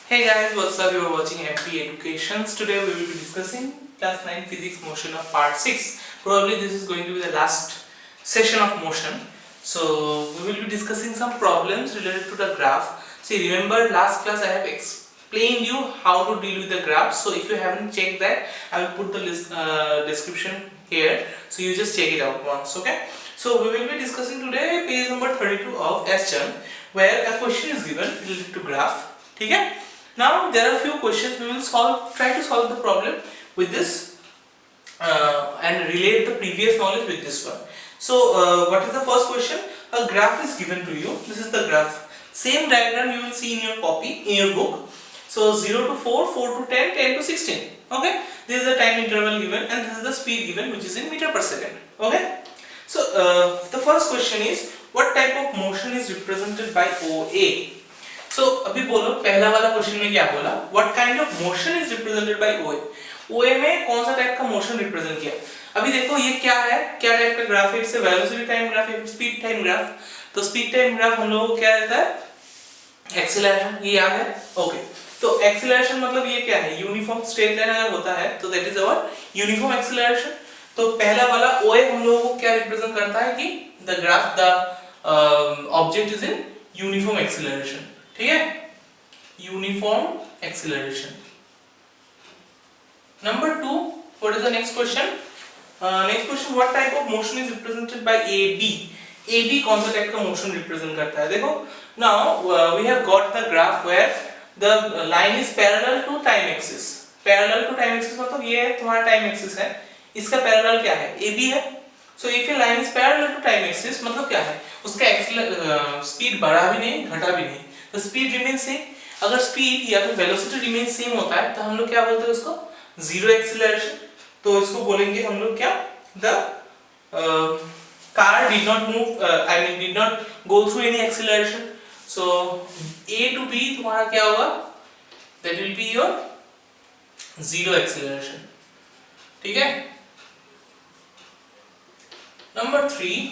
Hey guys, what's up? You are watching MP Educations. Today we will be discussing class 9 physics motion of part 6. Probably this is going to be the last session of motion. So we will be discussing some problems related to the graph. See, remember last class I have explained you how to deal with the graph. So if you haven't checked that, I will put the description here. So you just check it out once, okay? So we will be discussing today page number 32 of S-Churn, where a question is given related to graph. Okay? Now there are a few questions we will try to solve the problem with this and relate the previous knowledge with this one. So what is the first question? A graph is given to you. This is the graph. Same diagram you will see in your copy, in your book. So 0 to 4, 4 to 10, 10 to 16. Okay. This is the time interval given and this is the speed given, which is in meter per second. Okay. So the first question is, what type of motion is represented by OA? So अभी बोलो पहला वाला question में क्या बोला, what kind of motion is represented by ओए. ओए में कौन सा टाइप का मोशन रिप्रेजेंट किया. अभी देखो ये क्या है, क्या टाइप का ग्राफ है, इससे वेलोसिटी टाइम ग्राफ है, स्पीड टाइम ग्राफ. तो स्पीड टाइम ग्राफ हम लोगों को क्या रहता है, एक्सीलरेशन. ये याद है. ओके. तो एक्सीलरेशन मतलब ये क्या है, यूनिफॉर्म स्ट्रेट लाइन अगर होता है तो that is our uniform acceleration. तो पहला वाला ओए हम लोगों को क्या रिप्रेजेंट करता है कि the graph, the object is in uniform acceleration. ठीक है, uniform acceleration. Number 2, what is the next question. Next question, what type of motion is represented by AB. AB कौन सा टाइप का मोशन रिप्रेजेंट करता है. देखो now we have got the graph where the line is parallel to time axis. Parallel to time axis मतलब ये तुम्हारा time axis है, इसका पैरेलल क्या है, AB है. So if a line is parallel to time axis मतलब क्या है, उसका स्पीड बढ़ा भी नहीं घटा भी नहीं. तो स्पीड रिमेन सेम. अगर स्पीड या फिर वेलोसिटी रिमेन सेम होता है तो हम लोग क्या बोलते हैं उसको, जीरो एक्सीलरेशन. तो इसको बोलेंगे हम लोग क्या, the car did not move, I mean did not go through any acceleration. So A to B तुम्हारा क्या होगा, that will be your zero acceleration. ठीक है. नंबर 3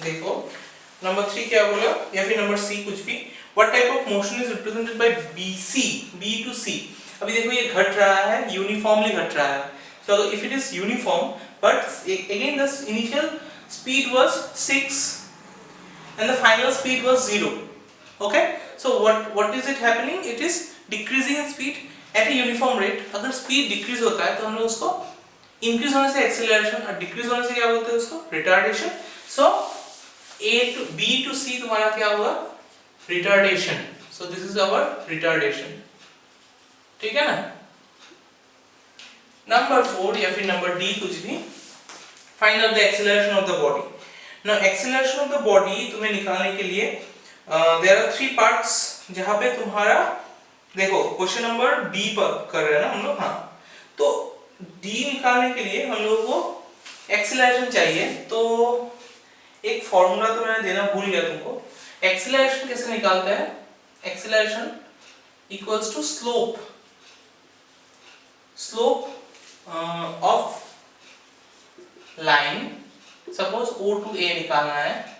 देखो, नंबर 3 क्या बोला, या फिर नंबर C कुछ भी. What type of motion is represented by BC, B to C. अभी देखो ये घट रहा है, यूनिफॉर्मली घट रहा है. So if it is uniform, but again the initial speed was 6 and the final speed was 0. Okay, so what is it happening? It is decreasing in speed at a uniform rate. अगर speed decrease होता है तो हम लोग उसको increase होने से acceleration और decrease होने से क्या बोलते हैं उसको, retardation. So B to C तुम्हारा क्या होगा, retardation. So this is our retardation. ठीक है ना. नंबर 4 या फिर नंबर D कुछ भी, find out the acceleration of the body. Now acceleration of the body तुम्हें निकालने के लिए there are 3 parts जहाँ पे तुम्हारा, देखो क्वेश्चन नंबर D पर कर रहे हैं ना हम लोग. हाँ, तो D निकालने के लिए हम लोगों को acceleration चाहिए. तो एक फॉर्मूला तो मैंने देना भूल गया तुमको. एक्सीलरेशन कैसे निकालते हैं, acceleration equals to slope of line. Suppose O to A निकालना है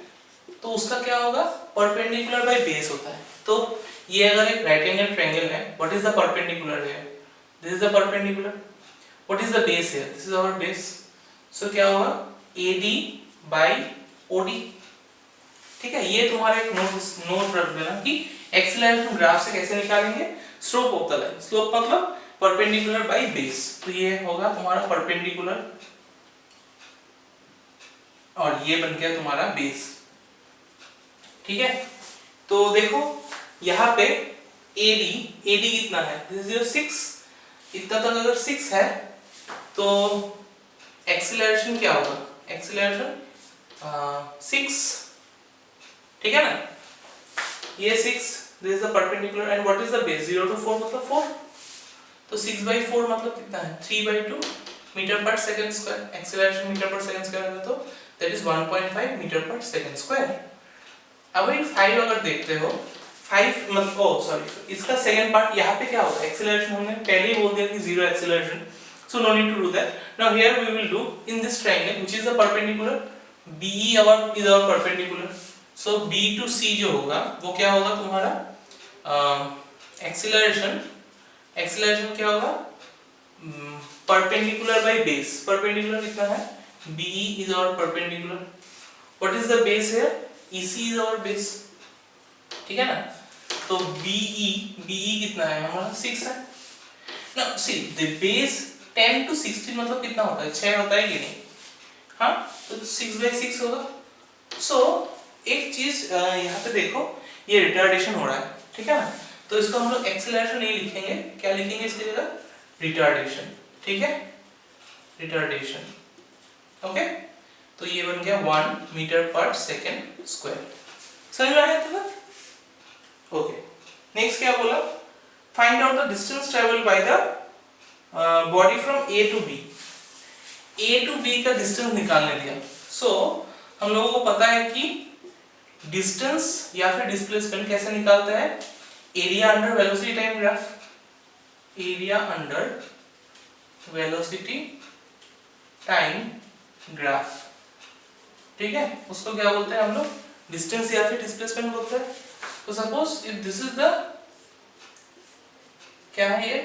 तो उसका क्या होगा, परपेंडिकुलर बाय बेस होता है. तो ये अगर एक राइट एंगल ट्रायंगल है, what is the perpendicular here, this is the perpendicular. What is the base here, this is our base. So क्या होगा, AD बाय OD. ठीक है. ये तुम्हारा एक नोट रख देना कि एक्सीलरेशन ग्राफ से कैसे निकालेंगे, slope of the line. Slope मतलब परपेंडिकुलर बाय बेस. तो ये होगा तुम्हारा परपेंडिकुलर और ये बन गया तुम्हारा बेस. ठीक है. तो देखो यहाँ पे AD कितना है, दिस इज योर 6. इतना तक अगर 6 है तो एक्सीलरेशन क्या होगा, एक्सीलरेशन 6. ठीक है ना. ये 6, this is the perpendicular and what is the base, 0 to 4 मतलब 4. तो 6/4 मतलब कितना है, 3/2 मीटर पर सेकंड स्क्वायर. एक्सीलरेशन मीटर पर सेकंड स्क्वायर है तो that is 1.5 मीटर पर सेकंड स्क्वायर. अब ये 5 अगर देखते हो, 5 मतलब सॉरी इसका सेकंड पार्ट यहाँ पे क्या होगा, एक्सीलरेशन हमने पहले ही बोल दिया कि zero acceleration. So no need to do that. Now here we will do in this triangle which is the perpendicular. BE is our perpendicular. So B to C जो होगा वो क्या होगा तुम्हारा एक्सीलरेशन, एक्सीलरेशन क्या होगा, परपेंडिकुलर बाय बेस, परपेंडिकुलर कितना है, BE is our perpendicular, what is the base here, EC is our base, ठीक है ना, तो BE कितना है हमारा 6 है ना, see the base 10 to 16 मतलब कितना होता है, 6 होता है कि नहीं, हाँ, तो 6/6 होगा। सो एक चीज यहाँ पे देखो, ये रिटार्डेशन हो रहा है, ठीक है ना, तो इसको हम लोग एक्सेलरेशन नहीं लिखेंगे, क्या लिखेंगे इसकी जगह, रिटार्डेशन, ठीक है, रिटार्डेशन, ओके, तो ये बन गया 1 मीटर पर सेकेंड स्क्वायर, समझ में आया था, ओके। नेक्स्ट क्या बोला, find out the distance travel by the body from A to B, A to B का डिस्टेंस निकालने दिया। सो हम लोगों को पता है कि डिस्टेंस या फिर डिस्प्लेसमेंट कैसे निकालते हैं, area under velocity time graph, area under velocity time graph, ठीक है, उसको क्या बोलते हैं हम लोग, डिस्टेंस या फिर डिस्प्लेसमेंट बोलते हैं। तो suppose if this is the, क्या है ये,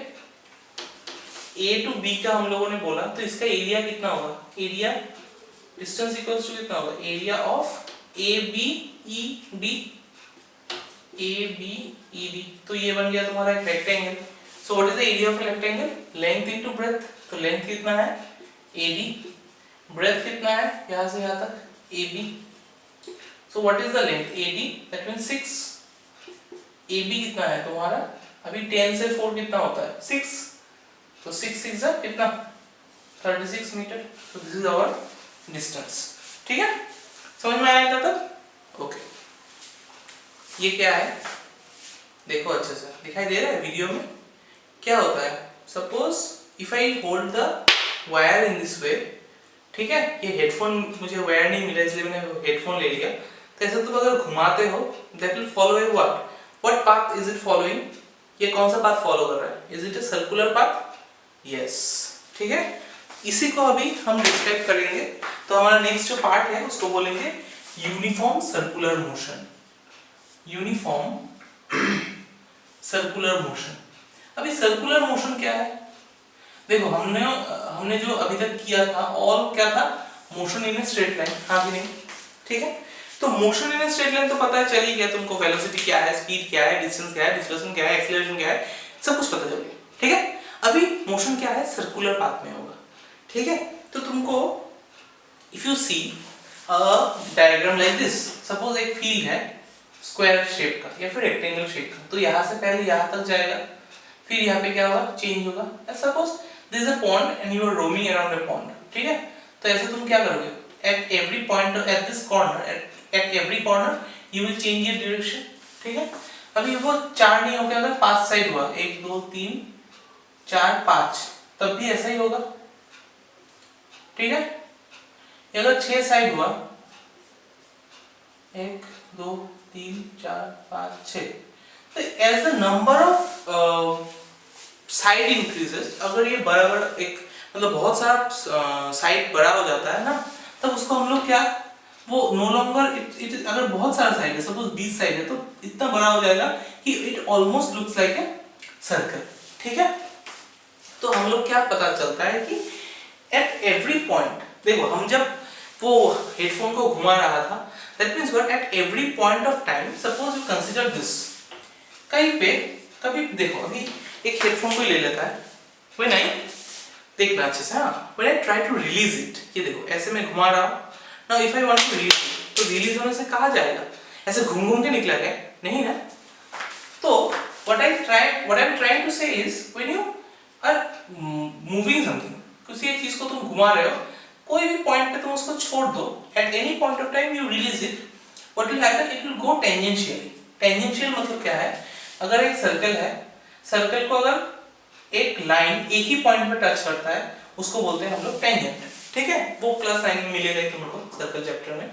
A to B का हम लोगों ने बोला, तो इसका एरिया कितना होगा, एरिया डिस्टेंस इक्वल्स टू कितना होगा, एरिया ऑफ ABED, ABED, तो ये बन गया तुम्हारा एक rectangle. So what is the area of a rectangle, length into breadth, तो लेंथ कितना है AD, ब्रेथ कितना है यहां से यहां तक AB, so what is the length AD, that means 6, AB कितना है तुम्हारा, अभी 10 से 4 कितना होता है 6, तो 6 6 है कितना 36 मीटर, तो दिस इज आवर डिस्टेंस, ठीक है, समझ में आया था तब, ओके। ये क्या है देखो अच्छे से दिखाई दे रहा है वीडियो में, क्या होता है, suppose if I hold the wire in this way, ठीक है, ये हेडफोन मुझे वायर नहीं मिला इसलिए मैंने हेडफोन ले लिया, तो ऐसे तुम अगर घुमाते हो that will follow A what path is it following, ये कौन सा पाथ फॉलो कर रहा है, is it a circular path, yes, ठीक है, इसी को अभी हम डिस्क्राइब करेंगे। तो हमारा नेक्स्ट जो पार्ट है उसको बोलेंगे uniform circular motion, uniform circular motion. अभी सर्कुलर मोशन क्या है, देखो हमने जो अभी तक किया था ऑल क्या था, motion in a straight line, हाँ कि नहीं, ठीक है, तो motion in a straight line तो पता है चल ही गया तुमको, वेलोसिटी क्या है, स्पीड क्या है, डिस्टेंस क्या है, डिस्प्लेसमेंट क्या है, एक्सीलरेशन क्या है, सब कुछ पता चल गया, ठीक है। अभी मोशन क्या है, सर्कुलर पाथ में होगा, ठीक है, तो तुमको if you see a diagram like this, suppose एक फील्ड है स्क्वायर शेप का या फिर रेक्टेंगल शेप का, तो यहाँ से पहले यहाँ तक जाएगा, फिर यहाँ पे क्या होगा, चेंज होगा, suppose this is a pond and you are roaming around a pond, ठीक है, तो ऐसे तुम क्या करोगे, at every point, at this corner, at every corner you will change your direction, ठीक है। अभी वो 4 नहीं होगा, अगर 5 साइड हुआ, 1 2 3 4 5, तब भी ऐसा ही होगा, ठीक है, अगर 6 साइड हुआ, 1 2 3 4 5 6, तो as the number of side increases, अगर ये बराबर एक मतलब बहुत सारा साइड बड़ा हो जाता है ना, तब उसको हम लोग क्या, वो नो लॉन्गर इट अगर बहुत सारा साइड है, सपोज 20 साइड है, तो इतना बड़ा हो जाएगा कि it almost looks like a circle, ठीक है। तो हम लोग क्या पता चलता है कि एट एवरी पॉइंट, देखो हम जब वो हेडफोन को घुमा रहा था, that means what, eight every point of time, suppose you consider this, कहीं पे कभी देखो, अभी एक हेडफोन को ले लेता है, व्हेन आई, देखना अच्छे से, हाँ, when I try to release it, ये देखो ऐसे मैं घुमा रहा हूं, now if I want to release it, तो रिलीज होने से कहां जाएगा, ऐसे घूम घूम के निकला क्या, नहीं ना, तो what I am trying to say is, when you are moving something, किसी एक चीज को तुम घुमा रहे हो, कोई भी पॉइंट पे तुम उसको छोड़ दो, at any point of time you release it, what will happen, it will go tangentially. Tangential मतलब क्या है, अगर एक सर्कल है, सर्कल को अगर एक लाइन एक ही पॉइंट पे टच करता है, उसको बोलते हैं हम लोग टेंजेंट, ठीक है, वो क्लास 9 में मिलेगा तुमको सर्कल चैप्टर में।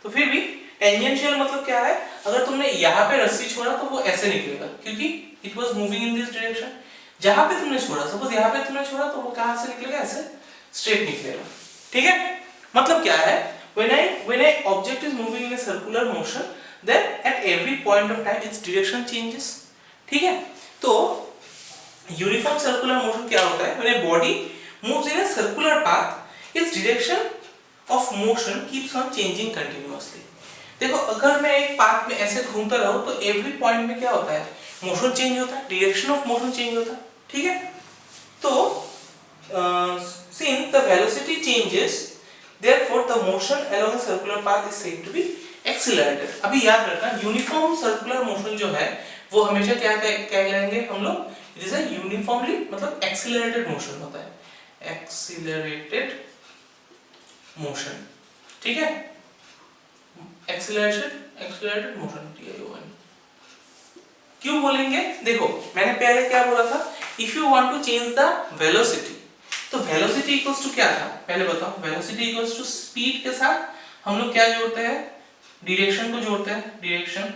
तो फिर भी टेंजेंशियल मतलब क्या है, अगर तुमने यहाँ पे रस्सी छोड़ा तो वो ऐसे निकलेगा, क्योंकि it was moving in this direction. जहां पे तुमने छोड़ा, सपोज यहाँ पे तुमने छोड़ा, तो वो कहां से निकलेगा, ऐसे स्ट्रेट निकलेगा, ठीक है। मतलब क्या है, when a object is moving in a circular motion, then at every point of time its direction changes, ठीक है। तो यूनिफॉर्म सर्कुलर मोशन क्या होता है? When a body moves in a circular path, its direction of motion keeps on changing continuously. देखो अगर मैं एक पाथ में ऐसे घूमता रहूं तो एवरी पॉइंट में क्या होता है? मोशन चेंज होता है, डायरेक्शन ऑफ मोशन चेंज होता है, ठीक है? तो since the velocity changes, therefore the motion along a circular path is said to be accelerated। अभी याद रखना यूनिफॉर्म सर्कुलर मोशन जो है वो हमेशा क्या कहलाएंगे हम लोग? इट इज अ यूनिफॉर्मली मतलब एक्सीलरेटेड मोशन होता है, एक्सीलरेटेड मोशन, ठीक है? Accelerated motion, TION। क्यों बोलेंगे? देखो मैंने पहले क्या बोला था, if you want to change the velocity, तो वेलोसिटी इक्वल्स टू क्या था? पहले बताओ। वेलोसिटी इक्वल्स टू स्पीड के साथ हम लोग क्या जोड़ते हैं? डायरेक्शन को जोड़ते हैं, direction.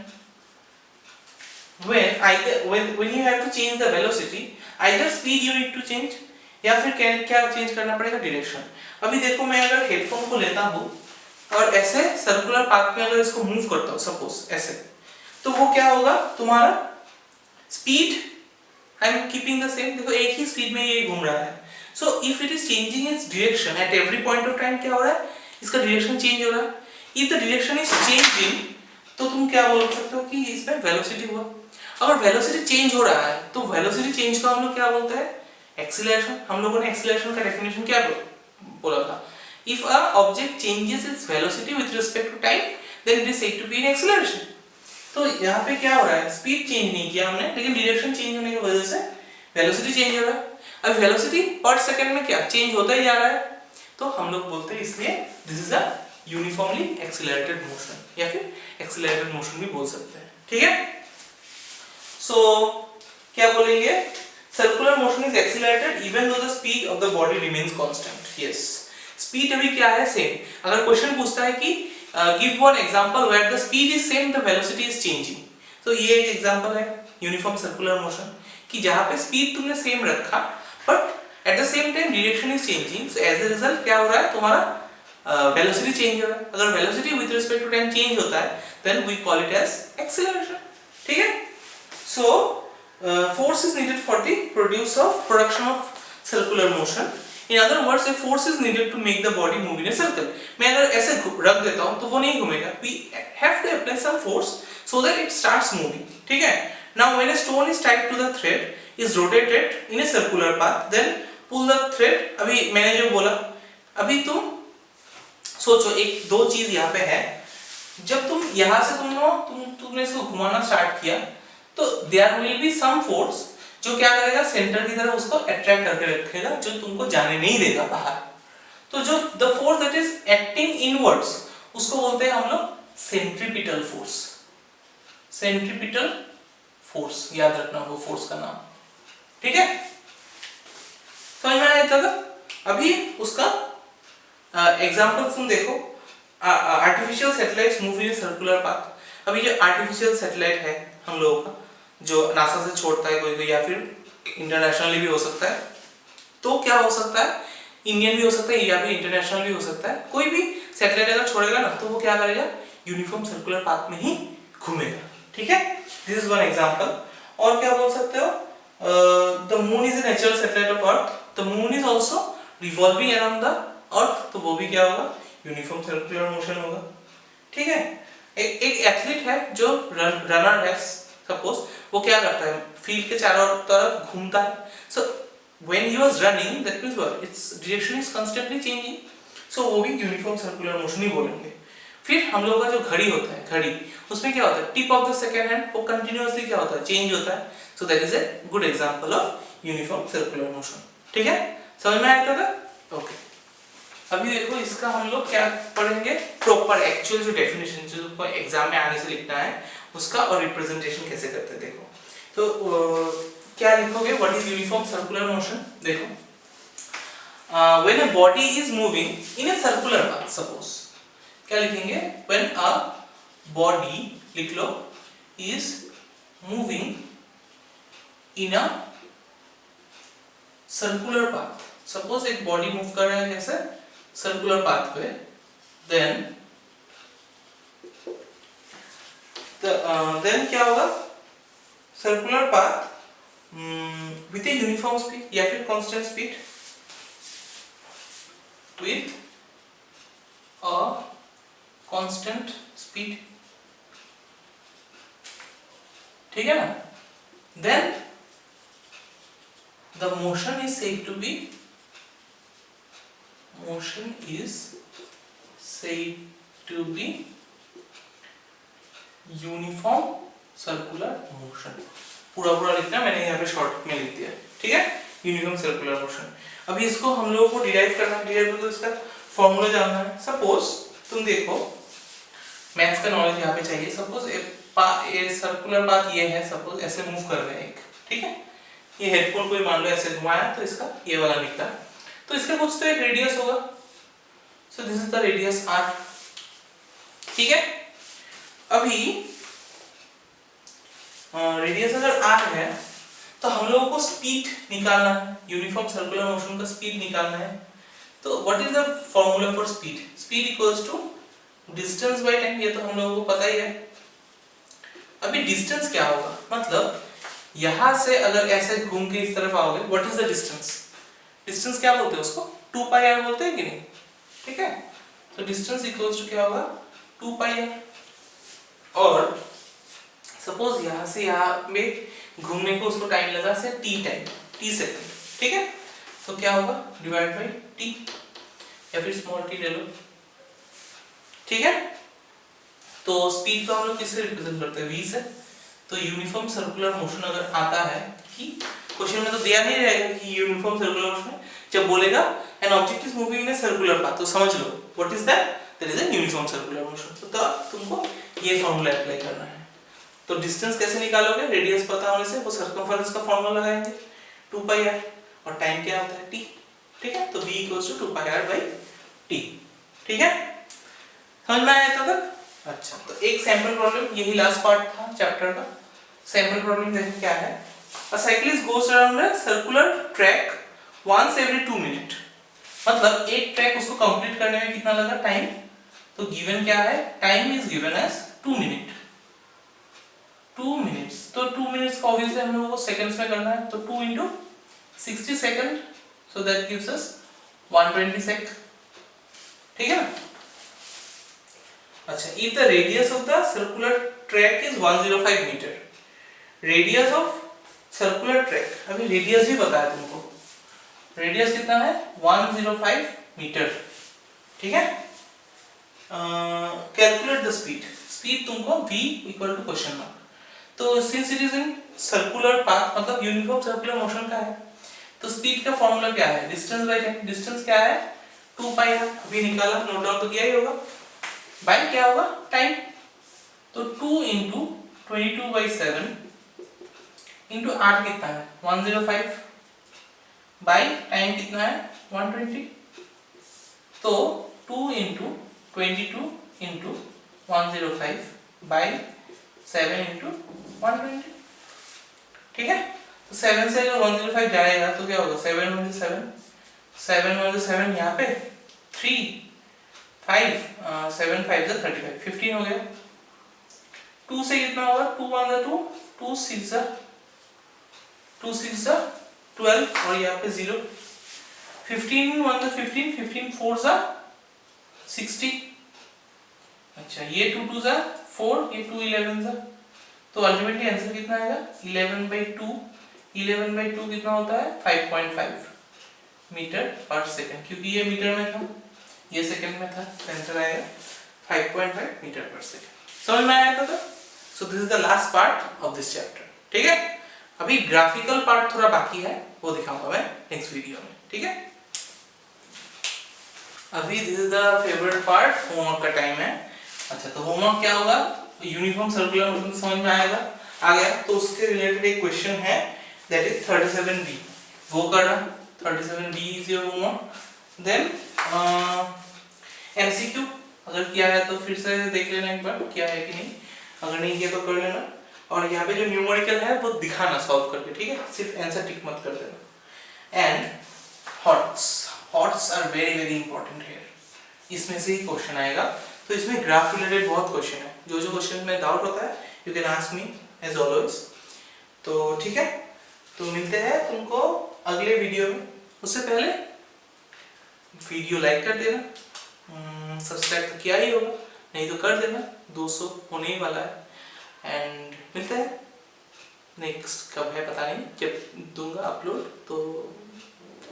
when you have to change the velocity, either speed you need to change या फिर क्या चेंज करना पड़ेगा? डायरेक्शन। अभी देखो मैं अगर हेडफोन को लेता हूं और ऐसे सर्कुलर पाथ में अगर इसको मूव करता हूं सपोज ऐसे, तो वो क्या होगा? तुम्हारा speed I am keeping the same. देखो एक ही स्पीड में ये घूम रहा है। So if it is changing its direction at every point of time, क्या हो रहा है? इसका डायरेक्शन चेंज हो रहा है। If the direction is changing, तो तुम क्या बोल सकते हो कि इसमें वेलोसिटी हुआ। अगर वेलोसिटी चेंज हो रहा है तो वेलोसिटी चेंज को हम लोग क्या बोलते हैं? एक्सीलरेशन। हम लोगों ने एक्सीलरेशन का डेफिनेशन क्या बोला था? If a object changes its velocity with respect to time, then it is said to be an acceleration. तो यहाँ पे क्या हो रहा है? स्पीड चेंज नहीं किया हमने, लेकिन डायरेक्शन चेंज होने की वजह से वेलोसिटी चेंज हो रहा है। अब वेलोसिटी पर सेकंड में क्या चेंज होता ही जा रहा है, तो हम लोग बोलते हैं इसलिए this is a uniformly accelerated motion, या फिर एक्सीलरेटेड मोशन भी बोल सकते हैं, ठीक है? सो क्या बोलेंगे? Circular motion is accelerated even though the speed of the body remains constant. Yes, speed अभी क्या है? सेम। अगर क्वेश्चन पूछता है कि give one example where the speed is same, the velocity is changing, तो ये एक एग्जांपल है यूनिफॉर्म सर्कुलर मोशन कि जहां पे स्पीड तुमने सेम रखा but at the same time direction is changing. So as a result क्या हो रहा है? तुम्हारा वेलोसिटी चेंज हो रहा है। अगर velocity with respect to time change होता है then we call it as acceleration, ठीक है? So force is needed for the production of circular motion. In other words, a force is needed to make the body move in a circle. मैं अगर ऐसे रख देता हूँ तो वो नहीं घूमेगा। We have to apply some force so that it starts moving. ठीक है? Now when a stone is tied to the thread, is rotated in a circular path, then pull the thread. अभी मैंने जो बोला, अभी तुम सोचो एक दो चीज यहाँ पे है। जब तुम यहाँ से तुमने इसको घुमाना स्टार्ट किया, तो there will be some force जो क्या करेगा? सेंटर की तरफ उसको अट्रैक्ट करके रखेगा, जो तुमको जाने नहीं देगा बाहर। तो जो the force that is acting inwards, उसको बोलते हैं हम लोग सेंट्रीपिटल फोर्स। सेंट्रीपिटल फोर्स, याद रखना वो फोर्स का नाम, ठीक है? समझ में आया था? अभी उसका एग्जांपल तुम देखो। Artificial satellites move in circular path. अभी जो आर्टिफिशियल सैटेलाइट है हम लोगों का, जो नासा से छोड़ता है कोई या फिर इंटरनेशनली भी हो सकता है, तो क्या हो सकता है? इंडियन भी हो सकता है या फिर इंटरनेशनल भी हो सकता है। कोई भी सैटेलाइट अगर छोड़ेगा ना तो वो क्या करेगा? यूनिफॉर्म सर्कुलर पाथ में ही घूमेगा, ठीक है? This is one example. और क्या बोल सकते हो? The moon is a natural satellite of earth. The moon is also revolving around the earth, तो वो भी क्या होगा? यूनिफॉर्म सर्कुलर मोशन होगा, ठीक है? एक एथलीट है जो रनर है सपोज, वो क्या करता है? फील्ड के चारों तरफ घूमता है। सो when he was running, that means what? Its direction is constantly changing. So वो भी यूनिफॉर्म सर्कुलर मोशन ही बोलेंगे। फिर हम लोगों का जो घड़ी होता है, घड़ी उसमें क्या होता है? Tip of the second hand वो कंटिन्यूअसली क्या होता है? चेंज होता है। So that is a good example of uniform circular motion, ठीक है? समझ में आया था? ओके, अभी देखो इसका हम लोग क्या पढ़ेंगे? प्रॉपर एक्चुअल जो डेफिनेशन जो एग्जाम में आने से लिखना है उसका, और रिप्रेजेंटेशन कैसे करते हैं देखो। तो क्या लिखोगे? What is uniform circular motion? देखो, when a body is moving in a circular path, suppose क्या लिखेंगे? व्हेन अ बॉडी, लिख लो, is moving in a circular path. Suppose एक बॉडी मूव कर रहा है कैसे? सर्कुलर पाथ पे, देन क्या होगा? Circular path with a uniform speed या फिर constant speed with a constant speed, ठीक है ना, then the motion is said to be uniform circular motion. पूरा लिखना, मैंने यहाँ पे शॉर्ट में लिख दिया, ठीक है, यूनिफॉर्म सर्कुलर मोशन। अभी इसको हम लोगों को डिराइव करना है, डिराइव तो इसका फॉर्मूला जानना है। सपोज तुम देखो, मैथ्स का नॉलेज यहाँ पे चाहिए। सपोज ए सर्कुलर पाथ ये है, सपोज ऐसे मूव कर रहे हैं एक, ठीक है, ये हेडफोन कोई मान लो ऐसे घुमाया तो इसका ये वाला निकला, तो इसका कुछ तो एक रेडियस होगा। So this is the radius r, ठीक है। अभी रेडियस अगर r है तो हम लोगों को स्पीड निकालना है, यूनिफॉर्म सर्कुलर मोशन का स्पीड निकालना है। तो what is the formula for speed? Speed equals to distance by time, ये तो हम लोगों को पता ही है। अभी डिस्टेंस क्या होगा, मतलब यहां से अगर ऐसे घूम के इस तरफ आओगे, what is the distance? Distance क्या बोलते हैं उसको? 2 पाई r बोलते हैं कि नहीं, ठीक है। तो डिस्टेंस इक्वल्स टू क्या होगा? 2 पाई r। और सपोज यहां से यहां में घूमने को उसको टाइम लगा से t टाइम, t सेकंड, ठीक है। तो क्या होगा? डिवाइड बाय t, या फिर स्मॉल t ले लो, ठीक है। तो स्पीड को हम लोग किससे रिप्रेजेंट करते हैं? v से। तो यूनिफॉर्म सर्कुलर मोशन अगर आता है, कि क्वेश्चन में तो दिया नहीं रहेगा कि यूनिफॉर्म सर्कुलर मोशन, जब बोलेगा an object is moving in a circular path, तो समझ लो what is that? That is a uniform circular motion. तो तुमको ये फॉर्मूला अप्लाई करना है। तो डिस्टेंस कैसे निकालोगे? रेडियस पता होने से वो सर्कमफरेंस का फॉर्मूला लगाएंगे 2 पाई r, और टाइम क्या होता है? t, ठीक है। तो v = 2 pi r by t, ठीक है। समझ में आया तक? अच्छा, तो एक सैंपल प्रॉब्लम, यही लास्ट पार्ट था चैप्टर का। सैंपल प्रॉब्लम देखो क्या है। A cyclist goes around a circular track once every 2 minute, मतलब एक ट्रैक उसको कंप्लीट करने में कितना लगा टाइम? तो गिवन क्या है? Time is given as 2 minute, 2 minutes. तो 2 मिनट्स को ऑब्वियसली हम लोगों को सेकंड्स में करना है, तो 2 into 60 second, so that gives us 120 सेक, ठीक है ना। अच्छा, if the radius of the circular track is 105 meter, radius of circular track, अभी रेडियस भी पता है तुमको, रेडियस कितना है? 105 मीटर, ठीक है। कैलकुलेट द स्पीड, स्पीड तुमको v = क्वेश्चन मार्क। तो since it is in circular path, मतलब यूनिफॉर्म सर्कुलर मोशन का है, तो स्पीड का फॉर्मूला क्या है? Distance by time. डिस्टेंस क्या है? 2 पाई r, अभी निकाला, नोट डाउन तो किया ही होगा। बाय क्या होगा? टाइम। तो 2 into 22/7 into r कितना है? 105 बाय टाइम कितना है? 120। तो 2 into 22 into 105 बाय 7 into 120, ठीक है। तो 7 से अगर 105 जाएगा तो क्या होगा? 7 1 7, 7 1 7, यहाँ पे 3 5 7 5 35, 15 हो गया। 2 से कितना होगा? 2 1 2, 2 6 2 6 12, और यहाँ पे 0। 15 1 15, 15 4 60। अच्छा, ये 2 2 4, ये 2 11, तो अल्टीमेटली आंसर कितना आएगा? 11/2। 11/2 कितना होता है? 5.5 मीटर पर सेकंड, क्योंकि ये मीटर में था, ये सेकंड में था, आंसर आएगा 5.5 मीटर पर सेकंड। समझ में आया था? So this is the last part of this chapter, ठीक है। अभी ग्राफिकल पार्ट थोड़ा बाकी है, वो दिखाऊंगा मैं नेक्स्ट वीडियो में, ठीक है। अभी this is the favourite part, homework का टाइम है। अच्छा, तो होमवर्क क्या होगा? यूनिफॉर्म सर्कुलर मोशन समझ में आएगा, आ गया, तो उसके रिलेटेड एक क्वेश्चन है, दैट इज 37b, वो करना। 37b is your homework. Then MCQ अगर किया है तो फिर से देख लेना एक बार, किया है कि नहीं, अगर नहीं किया तो कर लेना। और यहाँ पे जो न्यूमेरिकल है वो दिखाना सॉल्व करके, ठीक है, सिर्फ आंसर टिक मत कर देना। And HOTS are very very important here, इसमें से ही क्वेश्चन आएगा। तो इसमें ग्राफ रिलेटेड बहुत क्वेश्चन है, जो क्वेश्चन में डाउट होता है you can ask me as always. तो ठीक है, तो मिलते हैं तुमको अगले वीडियो में। उससे पहले वीडियो लाइक कर देना, सब्सक्राइब तो किया ही होगा, नहीं तो कर देना, 200 होने ही वाला है। एंड मिलते हैं नेक्स्ट, कब है पता नहीं, जब दूंगा अपलोड तो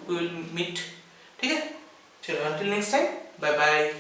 वी विल मीट। ठीक है, चलो, until next time, bye bye.